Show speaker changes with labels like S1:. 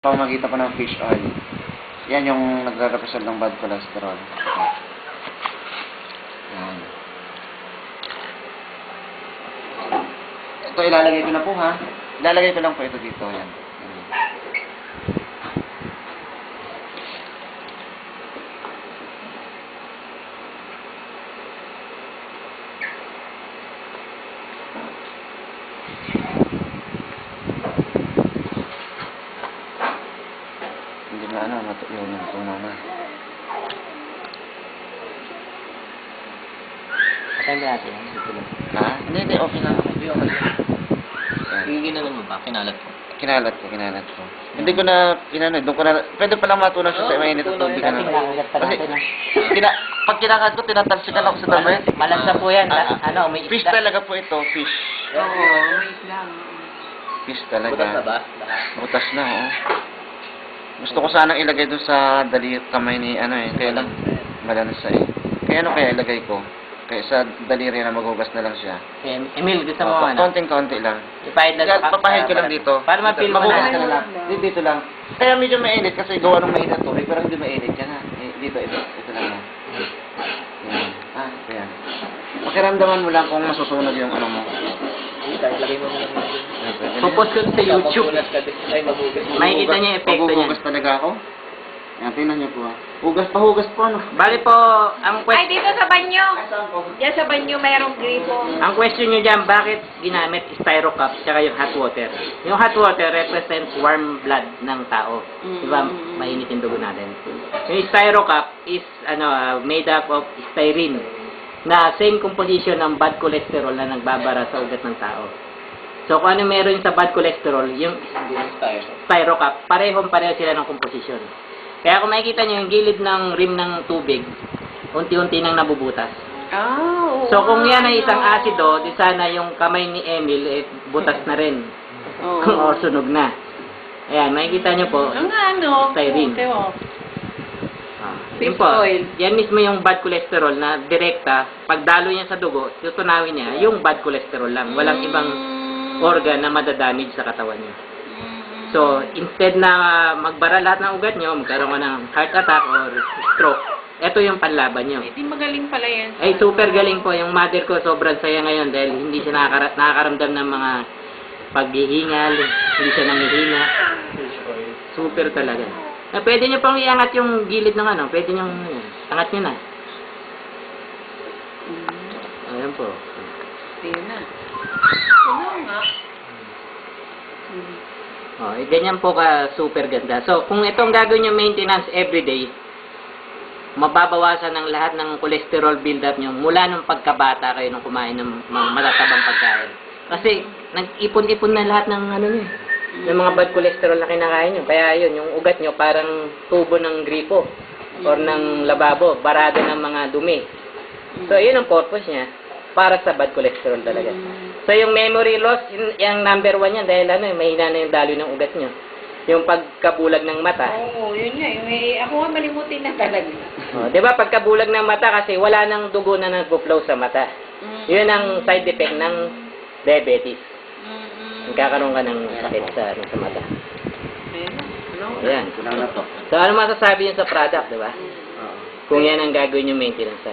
S1: Pamagitan ko ng fish oil. Yan yung nagre-represent ng bad cholesterol. Yan. Ito ilalagay ko na po ha. Ilalagay ko lang po ito dito. Yan. Hindi na ano, matuyo yung tunaw na.
S2: Patayin ba natin?
S1: Ha? Hindi, okay na.
S2: Ginanon mo ba? Kinalat ko.
S1: Kinalat ko. Hindi ko na, doon ko na, pwede palang matunaw siya sa mainit at tubig.
S2: Dati kinakagat pa
S1: Kasi,
S2: natin.
S1: pag kinakagat ko, tinatalsikan ako sa damit.
S2: Malansa po yan. May
S1: Fish
S2: isda.
S1: talaga po ito, fish.
S3: Oo, may isla.
S1: Fish talaga.
S2: Butas na ba?
S1: Butas na, oo. Gusto ko sanang ilagay doon sa kamay ni kaya lang malansa eh. Kaya kaya ilagay ko? Kaya sa daliri na maghugas na lang siya.
S2: Emil, gusto mo ano?
S1: Konting-konti lang.
S2: Ipahid lang
S1: Papahid ko lang dito.
S2: Para ma-feel mo
S1: Maghugas ka
S2: na.
S1: na lang. Dito lang. Kaya medyo mainit kasi gawa ng mainit na tubig, pero hindi mainit yan ha. Dito lang ha. Yan. Ayan. Pakiramdaman mo lang kung masusunog yung ano mo.
S2: Lagay mo lang. Pupos ko sa YouTube. Makikita niyo yung epekto niya.
S1: Maghuhugas talaga ako. Yan, tingnan niyo po ha. Pahugas po ano.
S2: Bali po, ang
S3: Ay, dito sa banyo.
S1: Ay, saan po?
S3: Diyan sa banyo mayroong gripo.
S2: ang question niyo diyan, bakit ginamit styro cup tsaka yung hot water? Yung hot water represents warm blood ng tao. Di ba? Mainit yung dugo natin. Yung styro cup is made up of styrene na same composition ng bad cholesterol na nagbabara sa ugat ng tao. So kung ano meron sa bad cholesterol, yung styro cup, pareho sila ng composition. Kaya kung makikita nyo yung gilid ng rim ng tubig, unti-unti nang nabubutas.
S3: Oo.
S2: So kung yan ay isang asido, di sana yung kamay ni Emil butas na rin.
S3: Oo.
S2: O sunog na. Ayan, makikita nyo po.
S3: Ang ano?
S2: Styrene.
S3: Oo.
S2: Yun
S3: Fish
S2: po,
S3: oil.
S2: yan mismo yung bad cholesterol na direkta, pagdalo niya sa dugo, tutunawin niya yung bad cholesterol lang. Walang ibang organ na madadamage sa katawan niya. So, instead na magbara lahat ng ugat nyo, magkaroon ka ng heart attack or stroke, ito yung panlaban nyo.
S3: Hindi magaling pala yan.
S2: Ay, super galing po. Yung mother ko, sobrang saya ngayon dahil hindi siya nakakaramdam ng mga paghihingal, hindi siya nangihinga. Super talaga. Na pwede nyo pang iangat yung gilid ng pwede nyo, angat nyo na. Ayan po.
S3: Ayun na. Oo nga.
S2: Ganyan po ka super ganda. So, kung itong gagawin yung maintenance everyday, mababawasan ng lahat ng cholesterol build-up nyo mula nung pagkabata kayo nung kumain ng mga matatabang pagkain. Kasi, nag-ipon-ipon na lahat ng ng mga bad cholesterol na kinakain nyo. Kaya yun, yung ugat nyo parang tubo ng gripo or ng lababo, barado ng mga dumi. So, yun ang purpose niya para sa bad cholesterol talaga. So, yung memory loss, yung number 1 yan dahil mahina na yung daloy ng ugat nyo. Yung pagkabulag ng mata.
S3: Oo, yun nga. Ako nga malimutin na talaga.
S2: Di ba, pagkabulag ng mata kasi wala nang dugo na nag-flow sa mata. Yun ang side effect ng diabetes. Nagkakaroon ka ng sakit sa mata. Ayan. So, ano masasabi yun sa product, di ba? Kung yan ang gagawin yung maintenance sa